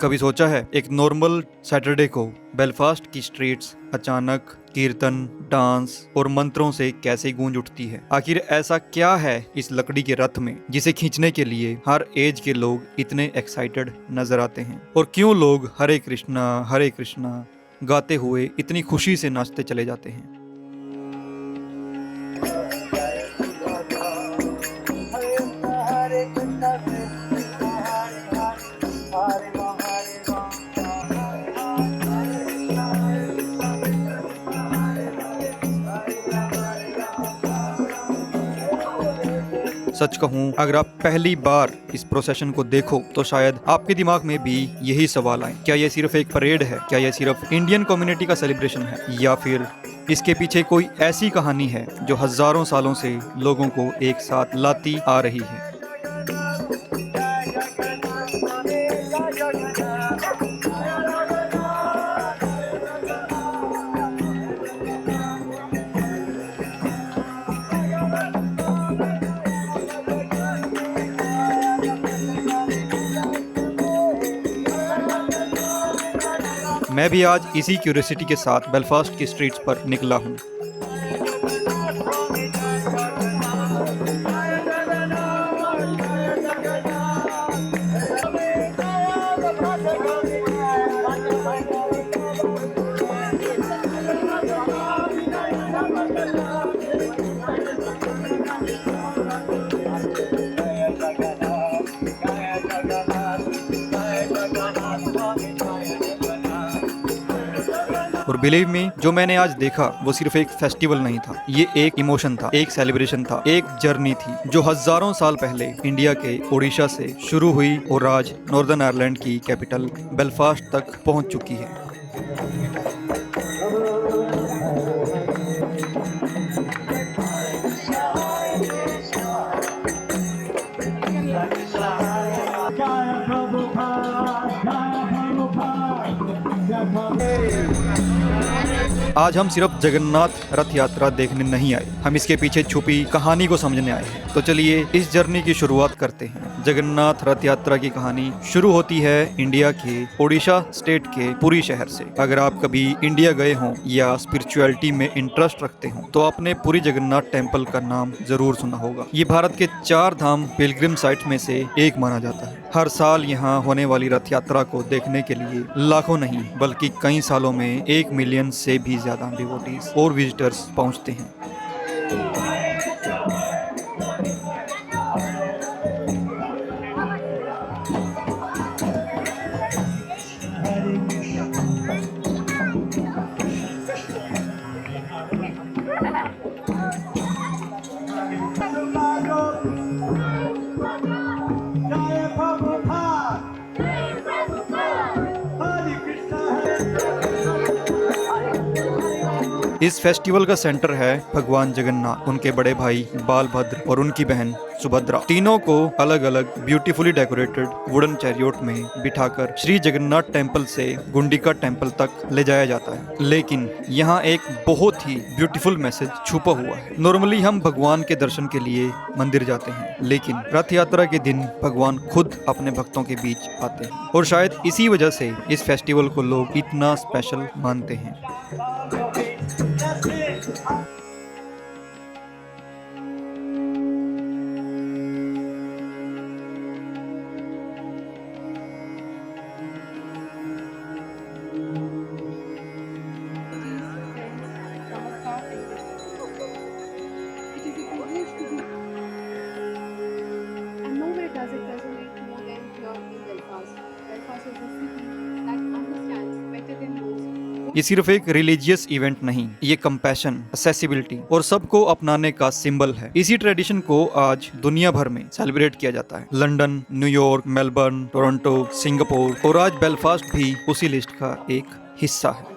कभी सोचा है एक नॉर्मल सैटरडे को बेलफास्ट की स्ट्रीट्स अचानक कीर्तन, डांस और मंत्रों से कैसे गूंज उठती है? आखिर ऐसा क्या है इस लकड़ी के रथ में जिसे खींचने के लिए हर एज के लोग इतने एक्साइटेड नजर आते हैं? और क्यों लोग हरे कृष्णा गाते हुए इतनी खुशी से नाचते चले जाते हैं? सच कहूं, अगर आप पहली बार इस प्रोसेशन को देखो तो शायद आपके दिमाग में भी यही सवाल आए, क्या यह सिर्फ एक परेड है? क्या यह सिर्फ इंडियन कम्युनिटी का सेलिब्रेशन है, या फिर इसके पीछे कोई ऐसी कहानी है जो हजारों सालों से लोगों को एक साथ लाती आ रही है? मैं भी आज इसी क्यूरियोसिटी के साथ बेलफास्ट की स्ट्रीट्स पर निकला हूँ। और बिलीव मी, जो मैंने आज देखा वो सिर्फ एक फेस्टिवल नहीं था, ये एक इमोशन था, एक सेलिब्रेशन था, एक जर्नी थी जो हजारों साल पहले इंडिया के ओडिशा से शुरू हुई और आज नॉर्दर्न आयरलैंड की कैपिटल बेलफास्ट तक पहुंच चुकी है। आज हम सिर्फ जगन्नाथ रथ यात्रा देखने नहीं आए, हम इसके पीछे छुपी कहानी को समझने आए हैं। तो चलिए इस जर्नी की शुरुआत करते हैं। जगन्नाथ रथ यात्रा की कहानी शुरू होती है इंडिया के ओडिशा स्टेट के पुरी शहर से। अगर आप कभी इंडिया गए हों या स्पिरिचुअलिटी में इंटरेस्ट रखते हों तो आपने पुरी जगन्नाथ टेम्पल का नाम जरूर सुना होगा। ये भारत के 4 धाम पिलग्रिम साइट में से एक माना जाता है। हर साल यहाँ होने वाली रथ यात्रा को देखने के लिए लाखों नहीं बल्कि कई सालों में 1 मिलियन से भी ज्यादा डिवोटीज और विजिटर्स पहुँचते हैं। इस फेस्टिवल का सेंटर है भगवान जगन्नाथ, उनके बड़े भाई बालभद्र और उनकी बहन सुभद्रा। तीनों को अलग अलग ब्यूटीफुली डेकोरेटेड वुडन चैरियोट में बिठाकर श्री जगन्नाथ टेम्पल से गुंडिका टेम्पल तक ले जाया जाता है। लेकिन यहाँ एक बहुत ही ब्यूटीफुल मैसेज छुपा हुआ है। नॉर्मली हम भगवान के दर्शन के लिए मंदिर जाते हैं, लेकिन रथ यात्रा के दिन भगवान खुद अपने भक्तों के बीच आते हैं और शायद इसी वजह से इस फेस्टिवल को लोग इतना स्पेशल मानते हैं। ये सिर्फ एक रिलीजियस इवेंट नहीं, ये कंपैशन, एक्सेसिबिलिटी और सबको अपनाने का सिंबल है। इसी ट्रेडिशन को आज दुनिया भर में सेलिब्रेट किया जाता है। London, New York, Melbourne, Toronto, Singapore और आज बेलफास्ट भी उसी लिस्ट का एक हिस्सा है।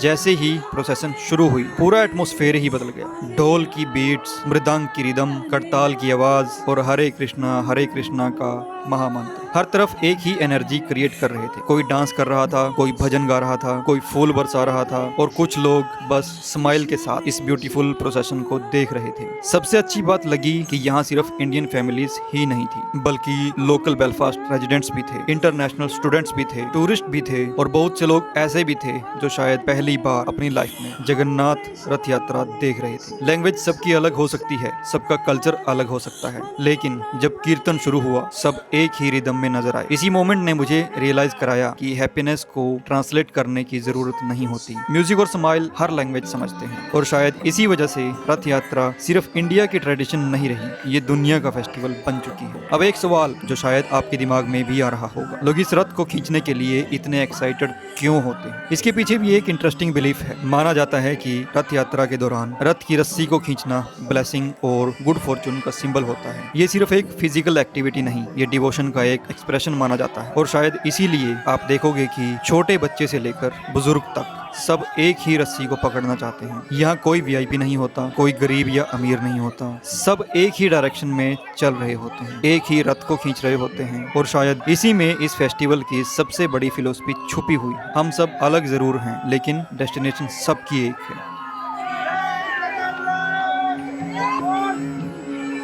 जैसे ही प्रोसेशन शुरू हुई पूरा एटमॉस्फेयर ही बदल गया। ढोल की बीट्स, मृदंग की रिदम, करताल की आवाज और हरे कृष्णा का महामंत्र हर तरफ एक ही एनर्जी क्रिएट कर रहे थे। कोई डांस कर रहा था, कोई भजन गा रहा था, कोई फूल बरसा रहा था और कुछ लोग बस स्माइल के साथ इस ब्यूटीफुल प्रोसेशन को देख रहे थे। सबसे अच्छी बात लगी कि यहाँ सिर्फ इंडियन फैमिलीज ही नहीं थी, बल्कि लोकल बेलफास्ट रेजिडेंट्स भी थे, इंटरनेशनल स्टूडेंट्स भी थे, टूरिस्ट भी थे और बहुत से लोग ऐसे भी थे जो शायद पहली बार अपनी लाइफ में जगन्नाथ रथ यात्रा देख रहे थे। लैंग्वेज सबकी अलग हो सकती है, सबका कल्चर अलग हो सकता है, लेकिन जब कीर्तन शुरू हुआ सब एक ही रिदम में नजर आए। इसी मोमेंट ने मुझे रियलाइज कराया कि हैप्पीनेस को ट्रांसलेट करने की जरूरत नहीं होती। म्यूजिक और स्माइल हर लैंग्वेज समझते हैं और शायद इसी वजह से रथ यात्रा सिर्फ इंडिया की ट्रेडिशन नहीं रही, ये दुनिया का फेस्टिवल बन चुकी है। अब एक सवाल जो शायद आपके दिमाग में भी आ रहा होगा, लोग इस रथ को खींचने के लिए इतने एक्साइटेड क्यों होते हैं? इसके पीछे भी एक इंटरेस्टिंग बिलीफ है। माना जाता है कि रथ यात्रा के दौरान रथ की रस्सी को खींचना ब्लेसिंग और गुड फॉर्चून का सिंबल होता है। ये सिर्फ एक फिजिकल एक्टिविटी नहीं, ये डिवोशन का एक एक्सप्रेशन माना जाता है और शायद इसीलिए आप देखोगे कि छोटे बच्चे से लेकर बुजुर्ग तक सब एक ही रस्सी को पकड़ना चाहते हैं। यहाँ कोई वीआईपी नहीं होता, कोई गरीब या अमीर नहीं होता, सब एक ही डायरेक्शन में चल रहे होते हैं, एक ही रथ को खींच रहे होते हैं और शायद इसी में इस फेस्टिवल की सबसे बड़ी फिलोसफी छुपी हुई है। हम सब अलग जरूर हैं, लेकिन डेस्टिनेशन सबकी एक है।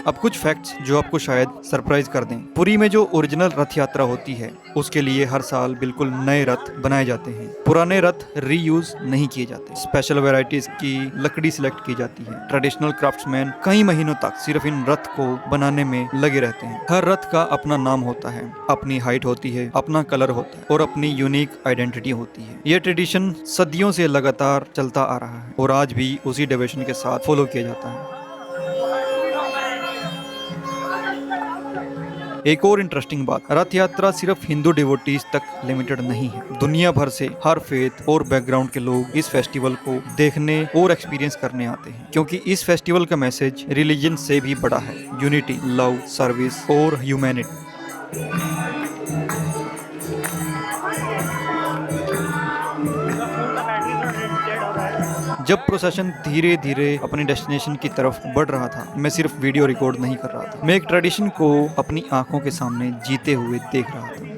अब कुछ फैक्ट्स जो आपको शायद सरप्राइज कर दें। पुरी में जो ओरिजिनल रथ यात्रा होती है उसके लिए हर साल बिल्कुल नए रथ बनाए जाते हैं। पुराने रथ रीयूज नहीं किए जाते। स्पेशल वैरायटीज की लकड़ी सिलेक्ट की जाती है। ट्रेडिशनल क्राफ्ट्समैन कई महीनों तक सिर्फ इन रथ को बनाने में लगे रहते हैं। हर रथ का अपना नाम होता है, अपनी हाइट होती है, अपना कलर होता है और अपनी यूनिक आइडेंटिटी होती है। यह ट्रेडिशन सदियों से लगातार चलता आ रहा है और आज भी उसी डिवोशन के साथ फॉलो किया जाता है। एक और इंटरेस्टिंग बात, रथ यात्रा सिर्फ हिंदू डिवोटीज तक लिमिटेड नहीं है। दुनिया भर से हर फेथ और बैकग्राउंड के लोग इस फेस्टिवल को देखने और एक्सपीरियंस करने आते हैं, क्योंकि इस फेस्टिवल का मैसेज रिलीजन से भी बड़ा है। यूनिटी, लव, सर्विस और ह्यूमैनिटी। जब प्रोसेशन धीरे धीरे अपनी डेस्टिनेशन की तरफ बढ़ रहा था, मैं सिर्फ वीडियो रिकॉर्ड नहीं कर रहा था, मैं एक ट्रेडिशन को अपनी आंखों के सामने जीते हुए देख रहा था।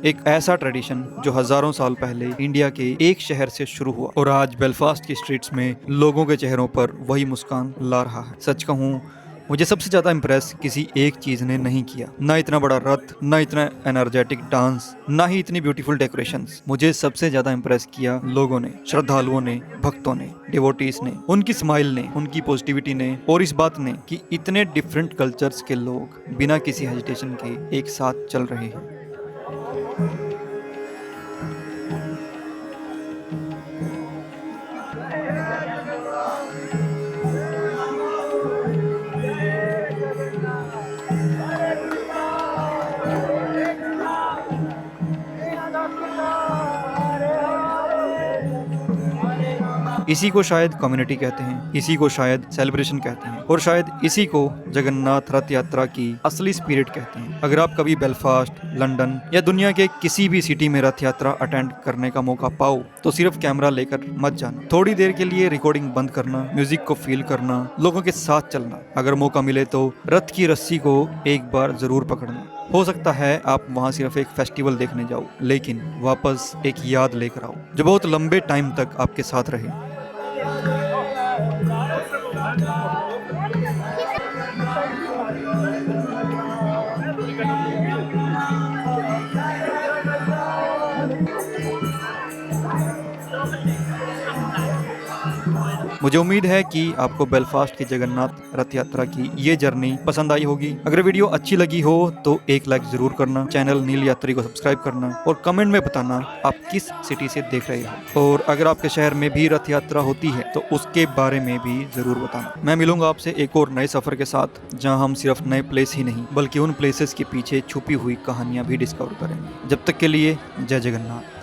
एक ऐसा ट्रेडिशन जो हजारों साल पहले इंडिया के एक शहर से शुरू हुआ और आज बेलफास्ट की स्ट्रीट्स में लोगों के चेहरों पर वही मुस्कान ला रहा है। सच कहूँ, मुझे सबसे ज्यादा इम्प्रेस किसी एक चीज ने नहीं किया। ना इतना बड़ा रथ, ना इतना एनर्जेटिक डांस, ना ही इतनी ब्यूटीफुल डेकोरेशंस। मुझे सबसे ज्यादा इम्प्रेस किया लोगों ने, श्रद्धालुओं ने, भक्तों ने, डिवोटीज ने, उनकी स्माइल ने, उनकी पॉजिटिविटी ने और इस बात ने कि इतने डिफरेंट कल्चर्स के लोग बिना किसी हेजिटेशन के एक साथ चल रहे हैं। इसी को शायद कम्युनिटी कहते हैं, इसी को शायद सेलिब्रेशन कहते हैं और शायद इसी को जगन्नाथ रथ यात्रा की असली स्पिरिट कहते हैं। अगर आप कभी बेलफास्ट, लंदन या दुनिया के किसी भी सिटी में रथ यात्रा अटेंड करने का मौका पाओ तो सिर्फ कैमरा लेकर मत जाना। थोड़ी देर के लिए रिकॉर्डिंग बंद करना, म्यूजिक को फील करना, लोगों के साथ चलना। अगर मौका मिले तो रथ की रस्सी को एक बार जरूर पकड़ना। हो सकता है आप वहाँ सिर्फ एक फेस्टिवल देखने जाओ, लेकिन वापस एक याद लेकर आओ जो बहुत लंबे टाइम तक आपके साथ रहे। मुझे उम्मीद है कि आपको बेलफास्ट की जगन्नाथ रथ यात्रा की ये जर्नी पसंद आई होगी। अगर वीडियो अच्छी लगी हो तो एक लाइक जरूर करना, चैनल नील यात्री को सब्सक्राइब करना और कमेंट में बताना आप किस सिटी से देख रहे हो। और अगर आपके शहर में भी रथ यात्रा होती है तो उसके बारे में भी जरूर बताना। मैं मिलूंगा आपसे एक और नए सफर के साथ, जहाँ हम सिर्फ नए प्लेस ही नहीं बल्कि उन प्लेसेस के पीछे छुपी हुई कहानियां भी डिस्कवर करेंगे। जब तक के लिए जय जगन्नाथ।